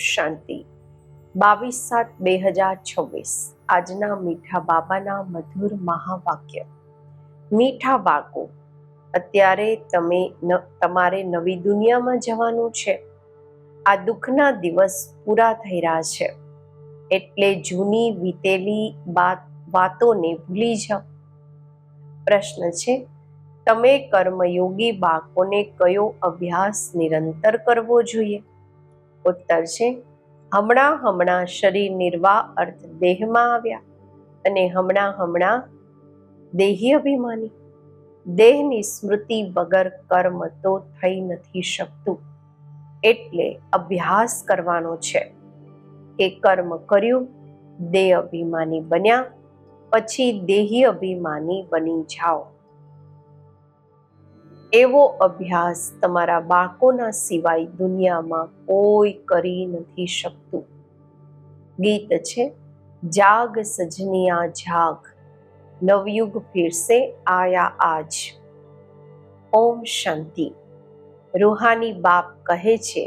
શાંતિ 22/7/2026 આજના મીઠા બાબાના મધુર મહાવાક્ય. મીઠા બાળકો, અત્યારે તમારે નવી દુનિયામાં જવાનું છે. આ દુઃખના દિવસ પૂરા થઈ રહ્યા છે, એટલે જૂની વીતેલી વાતોને ભૂલી જાઓ. પ્રશ્ન છે, તમે કર્મયોગી બાળકોને કયો અભ્યાસ નિરંતર કરવો જોઈએ? ઉત્તર છે, હમણાં શરીર નિર્વાહ અર્થ દેહમાં આવ્યા અને હમણાં દેહી અભિમાની. દેહની સ્મૃતિ વગર કર્મ તો થઈ નથી શકતું. એટલે અભ્યાસ કરવાનો છે કે કર્મ કર્યું, દેહ અભિમાની બન્યા, પછી દેહી અભિમાની બની જાઓ. એવો અભ્યાસ તમારા બાળકોના સિવાય દુનિયામાં કોઈ કરી નથી શકતું. ગીત છે, જાગ સજનિયા જાગ, નવયુગ ફિરસે આયા આજ. ઓમ શાંતિ. રૂહાની બાપ કહે છે,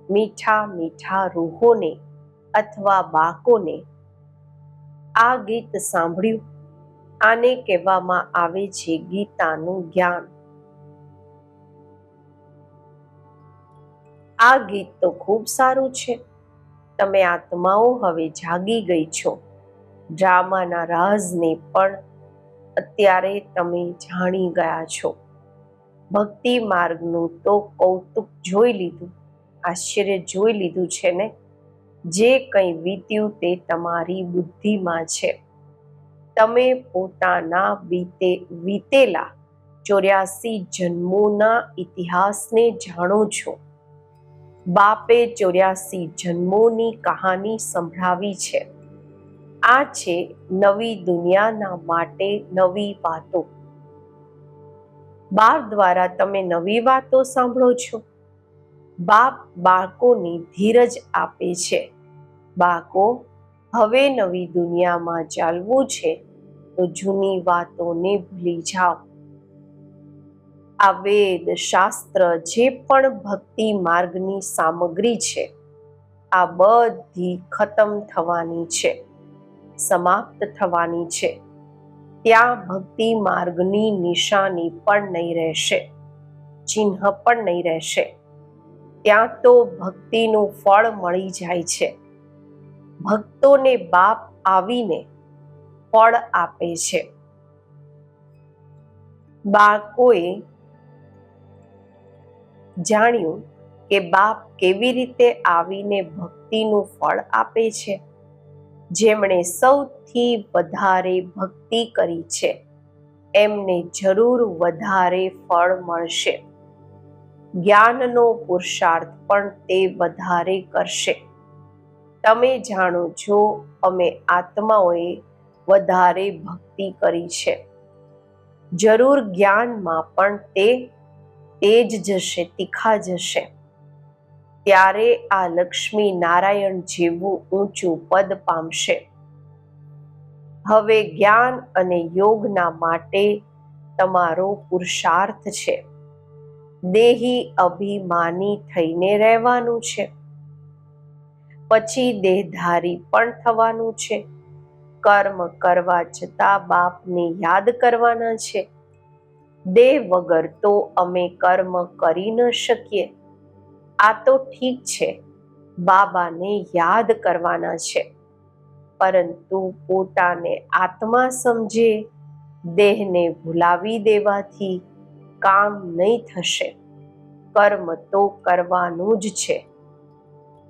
મીઠા રૂહોને અથવા બાળકોને, આ ગીત સાંભળ્યું? આને કહેવામાં આવે છે ગીતાનું જ્ઞાન. આ ગીત તો ખૂબ સારું છે. તમે આત્માઓ હવે જાગી ગઈ છો. ડ્રામાના રાજને પણ અત્યારે તમે જાણી ગયા છો. ભક્તિ માર્ગનું તો કૌતુક જોઈ લીધું, આશ્ચર્ય જોઈ લીધું છે ને. જે કંઈ વીત્યું તે તમારી બુદ્ધિમાં છે. તમે પોતાના વીતેલા 84 જન્મોના ઇતિહાસને જાણો છો. બાપે 84 જન્મોની કહાની સંભળાવી છે. આ છે નવી દુનિયાના માટે નવી વાતો. બાપ દ્વારા તમે નવી વાતો સાંભળો છો. બાપ બાળકોને ધીરજ આપે છે. બાળકો, હવે નવી દુનિયામાં ચાલવું છે તો જૂની વાતોને ભૂલી જાઓ. આ વેદ શાસ્ત્ર જે પણ ભક્તિ માર્ગની સામગ્રી છે, આ બધી ખતમ થવાની છે, સમાપ્ત થવાની છે. ત્યાં ભક્તિ માર્ગની નિશાની પણ નહીં રહેશે, ચિહ્ન પણ નહીં રહેશે. ત્યાં તો ભક્તિનું ફળ મળી જાય છે. ભક્તોને બાપ આવીને ફળ આપે છે. બાળકોએ જાણ્યું કે બાપ કેવી રીતે આવીને ભક્તિનું ફળ આપે છે. જેમણે સૌથી વધારે ભક્તિ કરી છે એમને જરૂર વધારે ફળ મળશે. જ્ઞાનનો પુરુષાર્થ પણ તે વધારે કરશે. તમે જાણો છો, અમે આત્માઓએ વધારે ભક્તિ કરી છે. જરૂર જ્ઞાનમાં પણ તે તેજ જશે, તીખા જશે. ત્યારે આ લક્ષ્મી નારાયણ જેવું ઊંચું પદ પામશે. હવે જ્ઞાન અને યોગના માટે તમારો પુરુષાર્થ છે. દેહી અભિમાની થઈને રહેવાનું છે. પછી દેહધારી પણ થવાનું છે. કર્મ કરવા છતાં બાપને યાદ કરવાના છે. દેહ વગર તો અમે કર્મ કરી ન શકીએ. આ તો ઠીક છે, બાબાને યાદ કરવાના છે. પરંતુ પોતાને આત્મા સમજે, દેહને ભૂલાવી દેવાથી કામ નહીં થશે. કર્મ તો કરવાનું જ છે.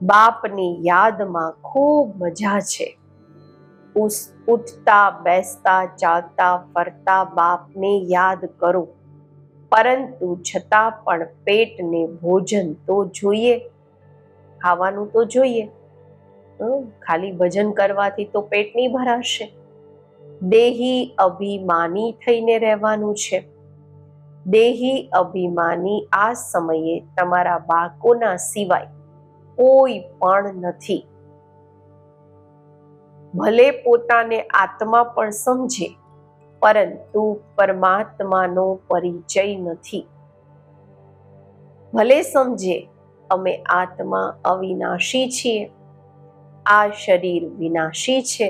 બાપની યાદમાં ખૂબ મજા છે. ઉઠતા, બેસતા, ચાલતા, ફરતા બાપને યાદ કરો. પરંતુ છતાં પણ પેટને ભોજન તો જોઈએ, ખાવાનું તો જોઈએ. ખાલી ભજન કરવાથી તો પેટ નહીં ભરાશે. દેહી અભિમાની થઈને રહેવાનું છે. દેહી અભિમાની આ સમયે તમારા બાળકોના સિવાય કોઈ પણ નથી. ભલે પોતાને આત્મા પણ સમજે, પરંતુ પરમાત્માનો પરિચય નથી. ભલે સમજે અમે આત્મા અવિનાશી છીએ, આ શરીર વિનાશી છે,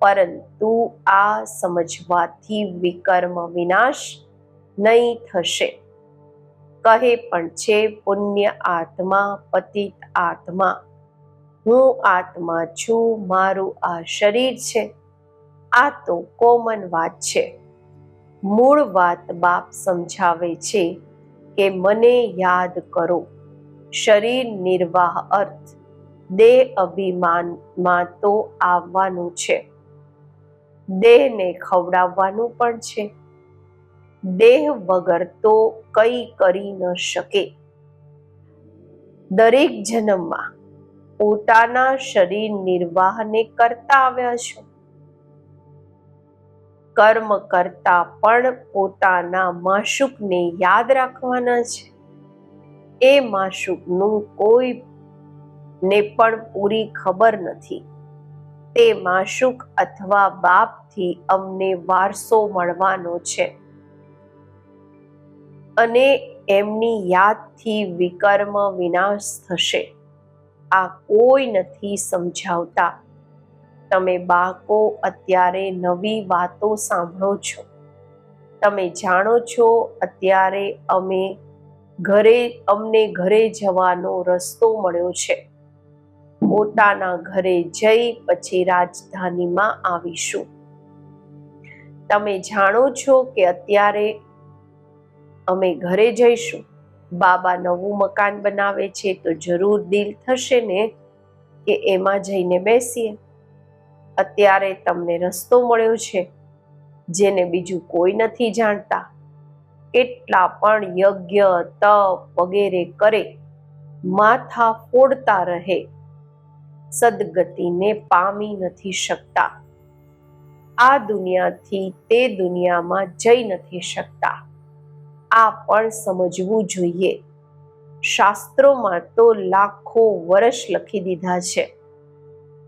પરંતુ આ સમજવાથી વિકર્મ વિનાશ નહીં થશે. કહે પણ છે પુણ્ય આત્મા, પતિત આત્મા. હું આત્મા છું, મારું આ શરીર છે. આ તો કોમન વાત છે. મૂળ વાત બાપ સમજાવે છે કે મને યાદ કરો. શરીર નિર્વાહ અર્થ દેહ અભિમાનમાં તો આવવાનું છે, દેહને ખવડાવવાનું પણ છે. દેહ વગર તો કંઈ કરી ન શકે. દરેક જન્મમાં પોતાના શરીર નિર્વાહને કરતા આવ્યા છો. કર્મ કરતા પણ પોતાના માશુકને યાદ રાખવાના છે. એ માશુકનું કોઈને પણ પૂરી ખબર નથી. તે માશુક અથવા બાપથી અમને વારસો મળવાનો છે અને એમની યાદથી વિકર્મ વિનાશ થશે. આ કોઈ નથી સમજાવતા. તમે બાળકો અત્યારે નવી વાતો સાંભળો છો. તમે જાણો છો અત્યારે અમને ઘરે જવાનો રસ્તો મળ્યો છે. પોતાના ઘરે જઈ પછી રાજધાનીમાં આવીશું. તમે જાણો છો કે અત્યારે અમે ઘરે જઈશું. બાબા નવું મકાન બનાવે છે તો જરૂર દિલ થશે ને કે એમાં જઈને બેસીએ. અત્યારે તમને રસ્તો મળ્યો છે જેને બીજું કોઈ નથી જાણતા. કેટલા પણ યજ્ઞ તપ વગેરે કરે, માથા ફોડતા રહે, સદગતિને પામી નથી શકતા. આ દુનિયાથી તે દુનિયામાં જઈ નથી શકતા. આ પણ સમજવું જોઈએ. શાસ્ત્રોમાં તો લાખો વર્ષ લખી દીધા છે,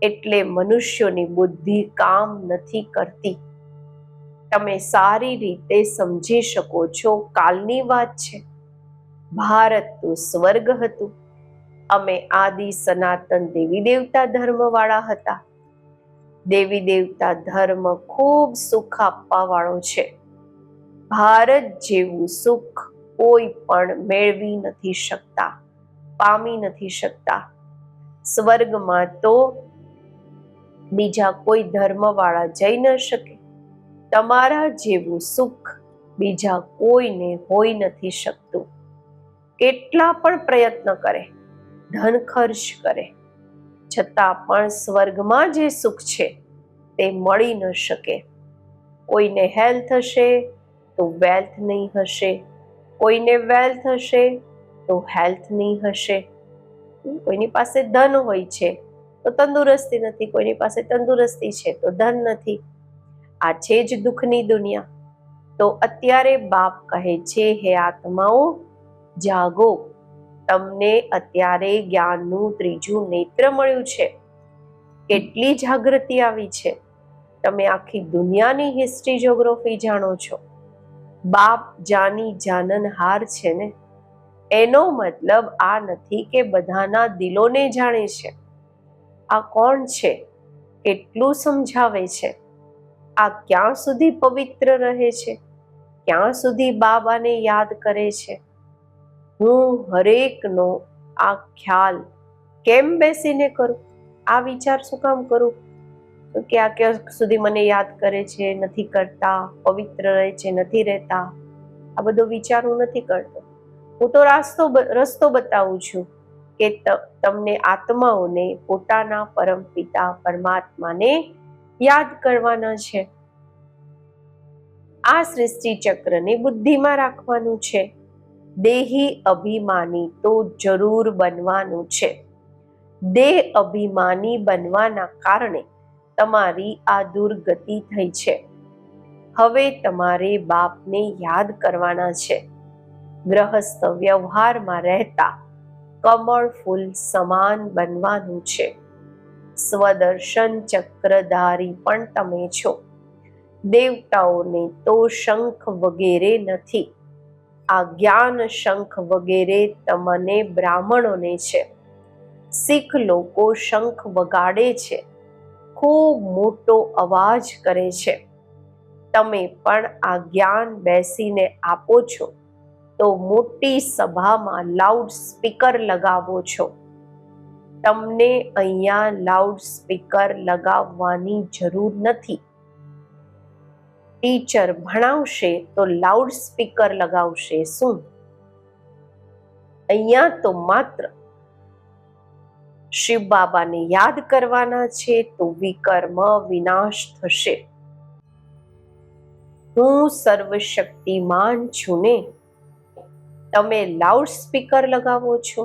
એટલે મનુષ્યોની બુદ્ધિ કામ નથી કરતી. તમે સારી રીતે સમજી શકો છો. કાલની વાત છે. ભારત તો સ્વર્ગ હતું. અમે આદિ સનાતન દેવી દેવતા ધર્મવાળા હતા. દેવી દેવતા ધર્મ ખૂબ સુખ આપવા વાળો છે. ભારત જેવું સુખ કોઈ પણ મેળવી નથી શકતા, પામી નથી શકતા. સ્વર્ગમાં તો બીજા કોઈ ધર્મવાળા જઈ ન શકે. તમારા જેવું સુખ બીજા કોઈને હોઈ નથી શકતું. કેટલા પણ પ્રયત્ન કરે, ધન ખર્ચ કરે, છતાં પણ સ્વર્ગમાં જે સુખ છે તે મળી ન શકે. કોઈને હેલ્થ હશે તો વેલ્થ નહીં હશે, કોઈને વેલ્થ હશે તો હેલ્થ નહીં હશે. કોઈની પાસે ધન હોય છે તો તંદુરસ્તી નથી, કોઈની પાસે તંદુરસ્તી છે તો ધન નથી. આ છે જ દુઃખની દુનિયા. તો અત્યારે બાપ કહે છે, હે આત્માઓ જાગો. તમને અત્યારે જ્ઞાનનું ત્રીજું નેત્ર મળ્યું છે. કેટલી જાગૃતિ આવી છે. તમે આખી દુનિયાની હિસ્ટ્રી જ્યોગ્રાફી જાણો છો. બાપ જાની જાનનહાર છે ને. એનો મતલબ આ નથી કે બધાના દિલોને જાણે છે. આ કોણ છે, કેટલું સમજાવે છે, આ ક્યાં સુધી પવિત્ર રહે છે, ક્યાં સુધી બાબાને યાદ કરે છે. હું હરેકનો આ ખ્યાલ કેમ બેસીને કરું? આ વિચાર શું કામ કરું કે આ ક્યાં સુધી મને યાદ કરે છે, નથી કરતા, પવિત્ર રહે છે, નથી રહેતા. આ બધો વિચાર હું નથી કરતો. હું તો રસ્તો બતાવું છું કે તમને આત્માઓને પોતાના પરમ પિતા પરમાત્માને યાદ કરવાના છે. આ સૃષ્ટિ ચક્રને બુદ્ધિમાં રાખવાનું છે. દેહી અભિમાની તો જરૂર બનવાનું છે. દેહ અભિમાની બનવાના કારણે તમારી આ દુર્ગતિ થઈ છે. હવે તમારે બાપને યાદ કરવાના છે. ગ્રહસ્થ વ્યવહારમાં રહેતા કમળ ફૂલ સમાન બનવાનું છે. સ્વદર્શન ચક્રધારી પણ તમે છો. દેવતાઓને તો શંખ વગેરે નથી. આ જ્ઞાન શંખ વગેરે તમને બ્રાહ્મણોને છે. શીખ લોકો શંખ વગાડે છે, ખૂબ મોટો અવાજ કરે છે. તમે પણ આ જ્ઞાન બેસીને આપો છો તો મોટી સભામાં લાઉડ સ્પીકર લગાવો છો. તમને અહીંયા લાઉડ સ્પીકર લગાવવાની જરૂર નથી. ટીચર ભણાવશે તો લાઉડ સ્પીકર લગાવશે શું? અહીંયા તો માત્ર શિવ બાબાને યાદ કરવાના છે તો વિકર્મ વિનાશ થશે. હું સર્વશક્તિમાન છું ને? તમે લાઉડ સ્પીકર લગાવો છો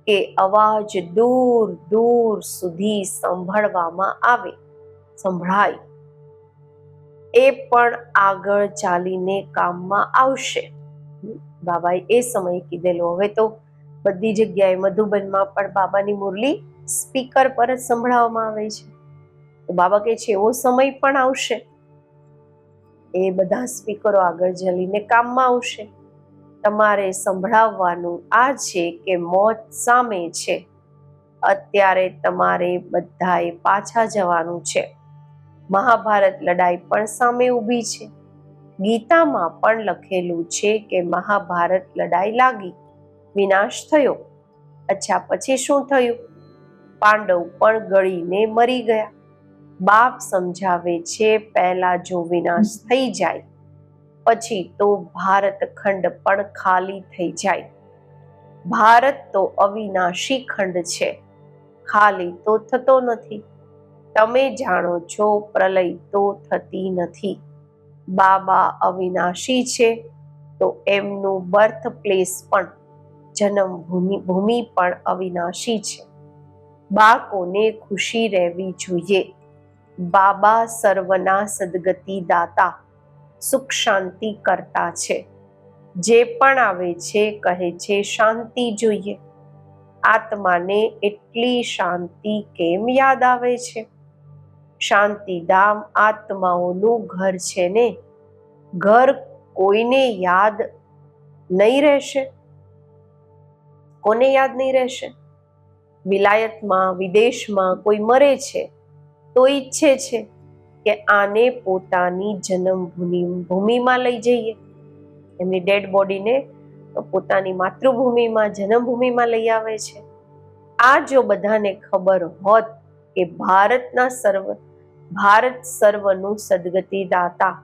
કે અવાજ દૂર દૂર સુધી સંભળાય. એ પણ આગળ ચાલીને કામમાં આવશે. બાબાએ એ સમયે કીધેલું. હવે તો બધી જગ્યાએ મધુબનમાં પણ બાબાની મુરલી સ્પીકર પર જ સંભળાવવામાં આવે છે. તો બાબા કહે છે એવો સમય પણ આવશે. એ બધા સ્પીકરો આગળ ચાલીને કામમાં આવશે. તમારે સંભળાવવાનું આ છે કે મોત સામે છે. અત્યારે તમારે બધાએ પાછા જવાનું છે. મહાભારત લડાઈ પણ સામે ઊભી છે. ગીતામાં પણ લખેલું છે કે મહાભારત લડાઈ લાગી, વિનાશ થયો. અચ્છા, પછી શું થયું? પાંડવ પણ ગળીને મરી ગયા. બાપ સમજાવે છે પહેલા જો વિનાશ થઈ જાય પછી તો ભારત ખંડ પણ ખાલી થઈ જાય. ભારત તો અવિનાશી ખંડ છે, ખાલી તો થતો નથી. તમે જાણો છો પ્રલય તો થતી નથી. બાબા અવિનાશી છે તો એમનું બર્થ પ્લેસ પણ જન્મભૂમિ પણ અવિનાશી છે. બાળકોને ખુશી રહેવી જોઈએ. બાબા સર્વના સદગતિ દાતા, સુખ શાંતિ કરતા છે. જે પણ આવે છે કહે છે શાંતિ જોઈએ. આત્માને એટલી શાંતિ કેમ યાદ આવે છે? શાંતિધામ આત્માઓનું ઘર છે ને. ઘર કોઈને યાદ નહીં રહેશે? કોને યાદ નહીં રહેશે? વિલાયતમાં, વિદેશમાં કોઈ મરે છે તો ઈચ્છે છે કે આને પોતાની જન્મભૂમિમાં લઈ જઈએ. એમની ડેડ બોડીને પોતાની માતૃભૂમિમાં, જન્મભૂમિમાં લઈ આવે છે. આ જો બધાને ખબર હોત કે ભારત સર્વનું સદગતિ દાતા,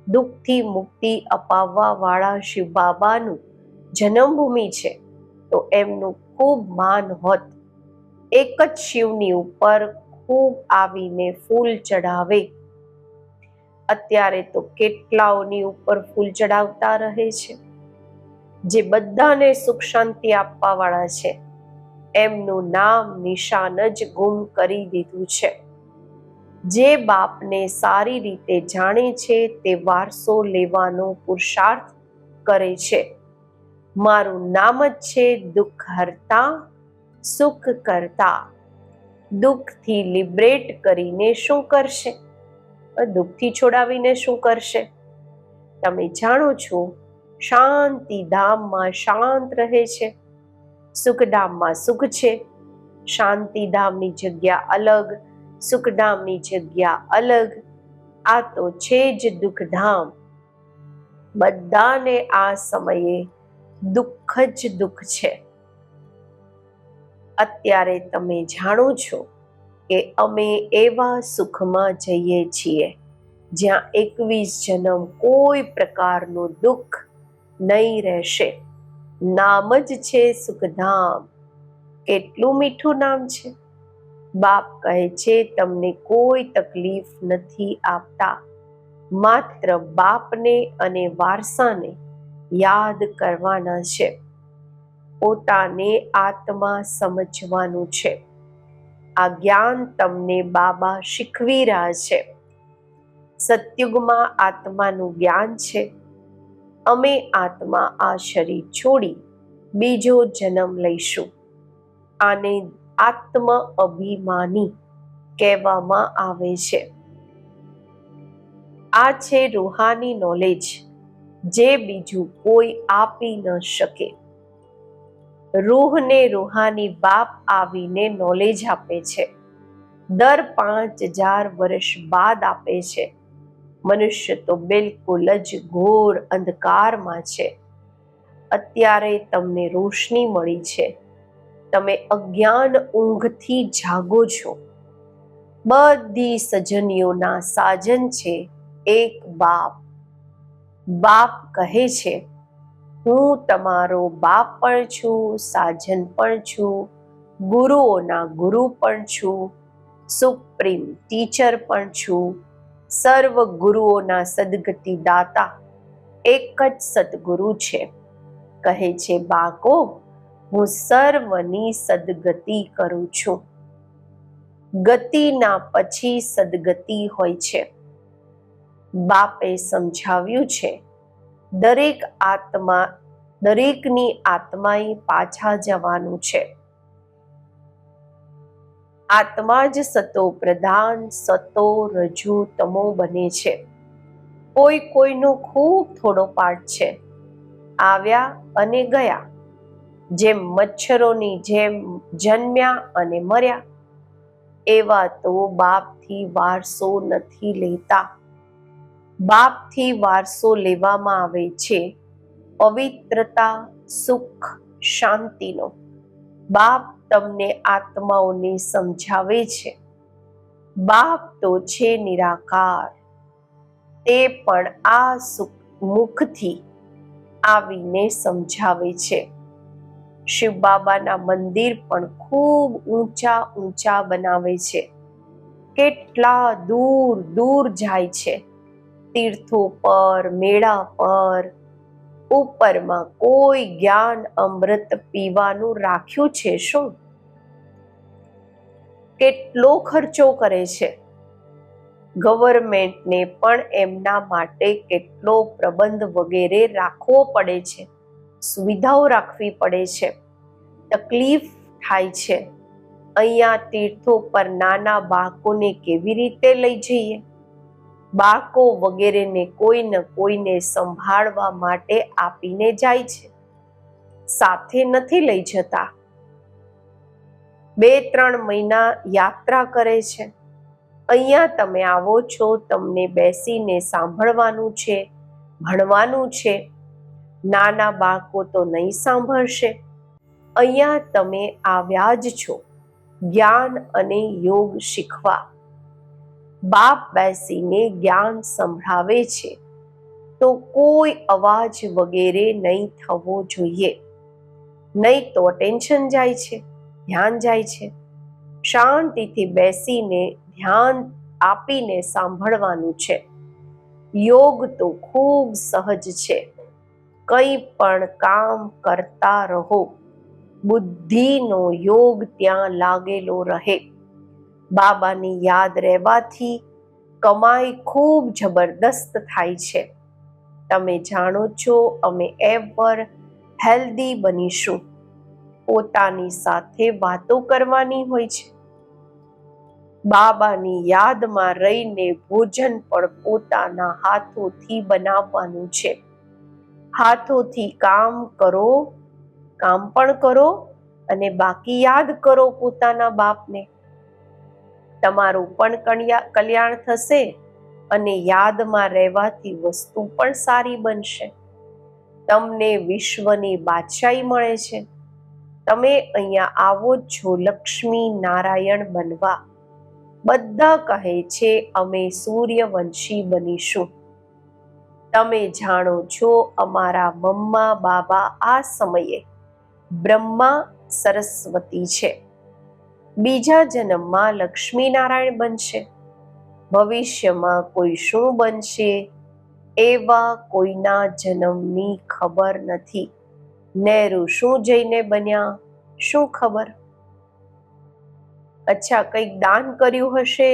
દુઃખથી મુક્તિ અપાવવા વાળા શિવ બાબાનું જન્મભૂમિ છે તો એમનું ખૂબ માન હોત. એક જ શિવની ઉપર ખૂબ આવીને ફૂલ ચઢાવે. અત્યારે તો કેટલાઓની ઉપર ફૂલ ચડાવતા રહે છે. જે બધાને સુખ શાંતિ આપવા વાળા છે એમનું નામ નિશાન જ ગુમ કરી દીધું છે. જે બાપને સારી રીતે જાણે છે તે વારસો લેવાનો પુરુષાર્થ કરે છે. મારું નામ જ છે દુઃખ હરતા, સુખ કરતા. દુઃખથી લિબરેટ કરીને શું કરશે? દુઃખથી છોડાવીને શું કરશે? તમે જાણો છો શાંતિધામમાં શાંત રહે છે, સુખધામમાં સુખ છે. શાંતિધામની જગ્યા અલગ, સુખધામની જગ્યા અલગ. આ તો છે જ દુઃખધામ. બધાને આ સમયે દુઃખ જ દુઃખ છે. અત્યારે તમે જાણો છો કે અમે એવા સુખમાં જઈએ છીએ જ્યાં 21 જન્મ કોઈ પ્રકારનું દુઃખ નહીં રહેશે. નામ જ છે સુખધામ. કેટલું મીઠું નામ છે. બાપ કહે છે તમને કોઈ તકલીફ નથી આપતા. માત્ર બાપને અને વારસાને યાદ કરવાના છે. પોતાને આત્મા સમજવાનું છે. આ જ્ઞાન તમને બાબા શીખવી રહ્યા છે. સતયુગમાં આત્માનું જ્ઞાન છે. અમે આત્મા આ શરીર છોડી બીજો જન્મ લઈશું. આને આત્મ અભિમાની કહેવામાં આવે છે. આ છે રૂહાની નોલેજ. જે બીજું કોઈ આપી ન શકે. રૂહને રૂહાની બાપ આવીને નોલેજ આપે છે. દર 5000 વર્ષ બાદ આપે છે. મનુષ્ય તો બિલકુલ જ ઘોર અંધકારમાં છે. અત્યારે તમને રોશની મળી છે. તમે અજ્ઞાન ઊંઘથી જાગો છો. બધી સજનીઓના સાજન છે એક બાપ. બાપ કહે છે, હું તમારો બાપ પણ છું, સાજન પણ છું, ગુરુઓના ગુરુ પણ છું, સુપ્રીમ ટીચર પણ છું, સર્વ ગુરુઓના સદગતિ દાતા એક જ સદગુરુ છે. કહે છે, બાકો, હું સર્વની સદગતિ કરું છું. ગતિના પછી સદગતિ હોય છે. બાપે સમજાવ્યું છે, દરેકની આત્માએ પાછા જવાનું છે. આત્મા જ સતો પ્રધાન, સતો રજુ તમો બને છે. કોઈનો ખૂબ થોડો પાર્ટ છે. આવ્યા અને ગયા, જેમ મચ્છરોની જેમ જન્મ્યા અને મર્યા. એવા તો બાપથી વારસો નથી લેતા. બાપથી વારસો લેવામાં આવે છે પવિત્રતા, સુખ, શાંતિનો. બાપ તમને આત્માઓને સમજાવે છે. બાપ તો છે નિરાકાર. તે પણ આ મુખથી આવીને સમજાવે છે. શિવ બાબાના મંદિર પણ ખૂબ ઊંચા ઊંચા બનાવે છે. કેટલા દૂર દૂર જાય છે. તીર્થો પર, મેળા પર. ઉપરમાં કોઈ જ્ઞાન અમૃત પીવાનું રાખ્યું છે શું? કેટલો ખર્ચો કરે છે. ગવર્મેન્ટને પણ એમના માટે કેટલો પ્રબંધ વગેરે રાખવો પડે છે. સુવિધાઓ રાખવી પડે છે. તકલીફ થાય છે. અહીંયા તીર્થો પર નાના બાળકોને કેવી રીતે લઈ જઈએ? બાળકો વગેરેને કોઈને સંભાળવા માટે આપીને જાય છે. સાથે નથી લઈ જતા. 2-3 મહિના યાત્રા કરે છે. અહીંયા તમે આવો છો, તમને બેસીને સાંભળવાનું છે, ભણવાનું છે. નાના બાળકો તો નહીં સાંભળશે. અહીંયા તમે આવ્યા જ છો જ્ઞાન અને યોગ શીખવા. બાપ બેસીને જ્ઞાન સંભળાવે છે તો કોઈ અવાજ વગેરે નહીં થવો જોઈએ. નહીં તો અટેન્શન જાય છે, ધ્યાન જાય છે. શાંતિથી બેસીને ધ્યાન આપીને સાંભળવાનું છે. યોગ તો ખૂબ સહજ છે. કંઈ પણ કામ કરતા રહો. બુદ્ધિનો યોગ ત્યાં લાગેલો રહે. બાબાની યાદ રહેવાથી કમાઈ ખૂબ જબરદસ્ત થાય છે. તમે જાણો છો, અમે એવર હેલ્ધી બનીશું. પોતાની સાથે વાતો કરવાની હોય છે. બાબાની યાદમાં રહીને ભોજન પણ પોતાના હાથોથી બનાવવાનું છે. હાથોથી કામ પણ કરો અને બાકી યાદ કરો પોતાના બાપને. તમારું પણ કલ્યાણ થશે અને યાદમાં રહેવાથી વસ્તુ પણ સારી બનશે. તમને વિશ્વની બાદશાહી મળે છે. તમે અહીંયા આવો છો લક્ષ્મી નારાયણ બનવા. બધા કહે છે અમે સૂર્યવંશી બનીશું. તમે જાણો છો અમારા મમ્મા બાબા આ સમયે બ્રહ્મા સરસ્વતી છે. બીજા જન્મમાં લક્ષ્મી નારાયણ બનશે. ભવિષ્યમાં કોઈ શું બનશે એવા કોઈના જન્મની ખબર નથી. નહેરુ શું જઈને બન્યા, શું ખબર? અચ્છા, કંઈક દાન કર્યું હશે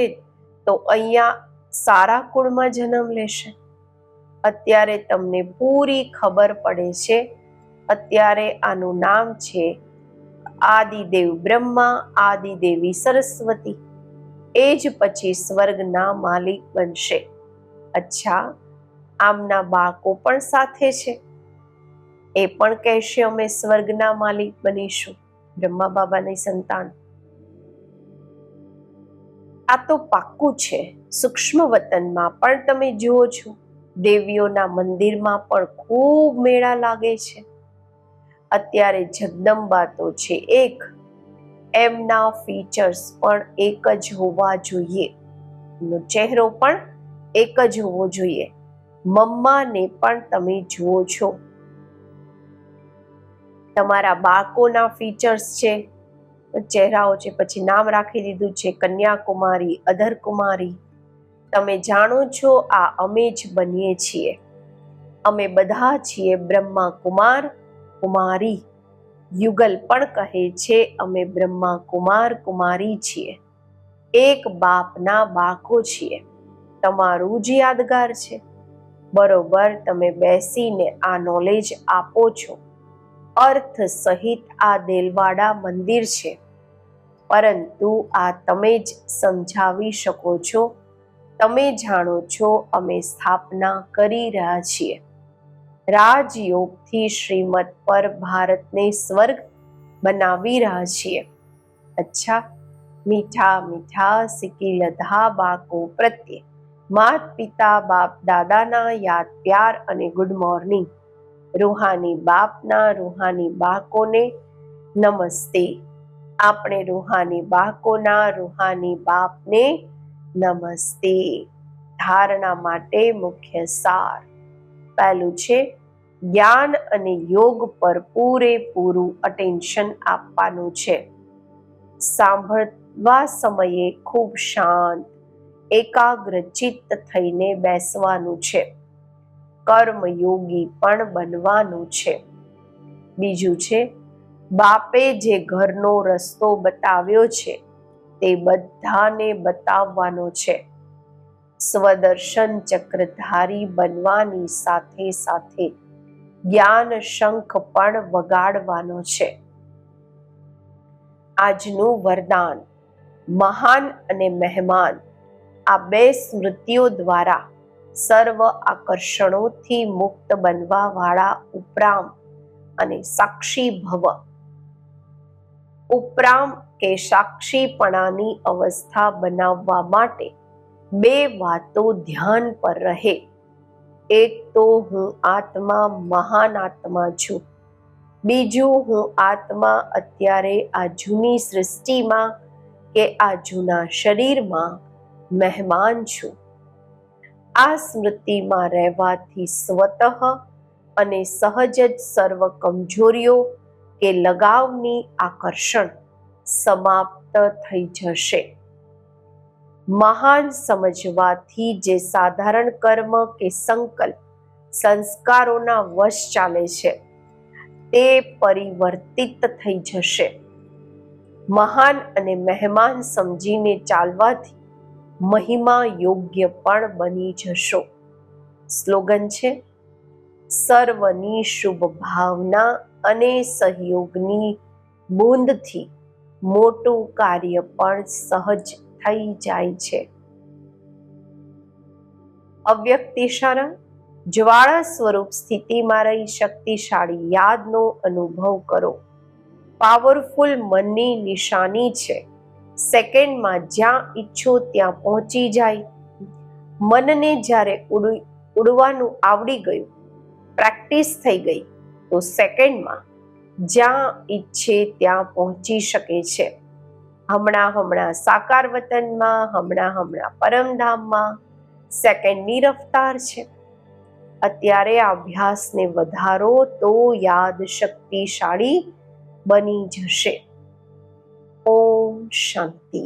તો અહીંયા સારા કુળમાં જન્મ લેશે. અત્યારે તમને પૂરી ખબર પડે છે. અત્યારે આનું નામ છે આદિદેવ બ્રહ્મા, આદિદેવી સરસ્વતી. એ જ પછી સ્વર્ગના માલિક બનશે. અચ્છા, આમના બાળકો પણ સાથે છે. એ પણ કહેશે અમે સ્વર્ગના માલિક બનીશું, બ્રહ્મા બાબાની સંતાન. આ તો પાક્કું છે. સૂક્ષ્મ વતનમાં પણ તમે જુઓ છો, દેવીઓના મંદિરમાં પણ ખૂબ મેળા લાગે છે. અત્યારે જગદંબા તો છે એક, એમના ફીચર્સ પણ એક જ હોવા જોઈએ, એમનો ચહેરો પણ એક જ હોવો જોઈએ. મમ્માને પણ તમે જુઓ છો. તમારા બાળકોના ફીચર્સ છે, ચહેરાઓ છે, પછી નામ રાખી દીધું છે કન્યાકુમારી, અધરકુમારી. તમે જાણો છો આ અમે જ બનીએ છીએ. અમે બધા છીએ બ્રહ્મા કુમાર કુમારી. યુગલ પણ કહે છે અમે બ્રહ્મા કુમાર કુમારી છીએ, એક બાપના બાળકો છીએ. તમારું જ યાદગાર છે. બરોબર તમે બેસીને આ નોલેજ આપો છો. અર્થ સહિત આ દેલવાડા મંદિર છે, પરંતુ આ તમે જ સમજાવી શકો છો. તમે જાણો છો અમે સ્થાપના કરી રહ્યા છીએ. રાજયોગથી શ્રીમત પર ભારતને સ્વર્ગ બનાવી રહ્યા છીએ. અચ્છા, મીઠા મીઠા સિક્કી લધા બાળકો પ્રત્યે માત પિતા બાપ દાદાના યાદ પ્યાર અને ગુડ મોર્નિંગ. રૂહાની બાપના રૂહાની બાળકોને નમસ્તે. આપણે રૂહાની બાળકોના રૂહાની બાપને નમસ્તે. ધારણા માટે મુખ્ય સાર. પહેલું છે જ્ઞાન અને યોગ પર પૂરેપૂરું અટેન્શન આપવાનું છે. સાંભળવા સમયે ખૂબ શાંત એકાગ્રચિત્ત થઈને બેસવાનું છે. કર્મયોગી પણ બનવાનું છે. બીજું છે બાપે જે ઘરનો રસ્તો બતાવ્યો છે તે બધાને બતાવવાનો છે. સ્વદર્શન ચક્રધારી બનવાની સાથે સાથે જ્ઞાન શંખ પણ વગાડવાનો છે. આજનું વરદાન મહાન અને મહેમાન, આ બે સ્મૃતિઓ દ્વારા સર્વ આકર્ષણોથી મુક્ત બનવા વાળા ઉપરામ અને સાક્ષી ભવ. ઉપરામ કે સાક્ષીપણાની અવસ્થા બનાવવા માટે બે વાતો ધ્યાન પર રહે. એક તો હું આત્મા મહાન આત્મા છું. બીજું હું આત્મા અત્યારે આ જૂની સૃષ્ટિમાં કે આ જૂના શરીરમાં મહેમાન છું. આ સ્મૃતિમાં રહેવાથી સ્વતઃ અને સહજ જ સર્વ કમજોરીઓ કે લગાવની આકર્ષણ સમાપ્ત થઈ જશે. મહાન સમજવાથી જે સાધારણ કર્મ કે સંકલ્પ સંસ્કારોના વશ ચાલે છે તે પરિવર્તિત થઈ જશે. મહાન અને મહેમાન સમજીને ચાલવાથી મહિમા યોગ્ય પણ બની જશો. સ્લોગન છે સર્વની શુભ ભાવના અને સહયોગની બૂંદથી મોટું કાર્ય પણ સહજ થઈ જાય છે. અવ્યક્ત ઇશારા. જ્વાળા સ્વરૂપ સ્થિતિમાં રહી શક્તિશાળી યાદનો અનુભવ કરો. પાવરફુલ મનની નિશાની છે. સેકન્ડમાં જ્યાં ઈચ્છો ત્યાં પહોંચી જાય. મનને જ્યારે ઉડવાનું આવડી ગયું, પ્રેક્ટિસ થઈ ગઈ, તો સેકન્ડમાં જ્યાં ઈચ્છે ત્યાં પહોંચી શકે છે. હમણાં સાકાર વતનમાં, હમણાં પરમધામમાં સેકન્ડની રફતાર છે. અત્યારે આ અભ્યાસને વધારો તો યાદ શક્તિશાળી બની જશે. ઓમ શાંતિ.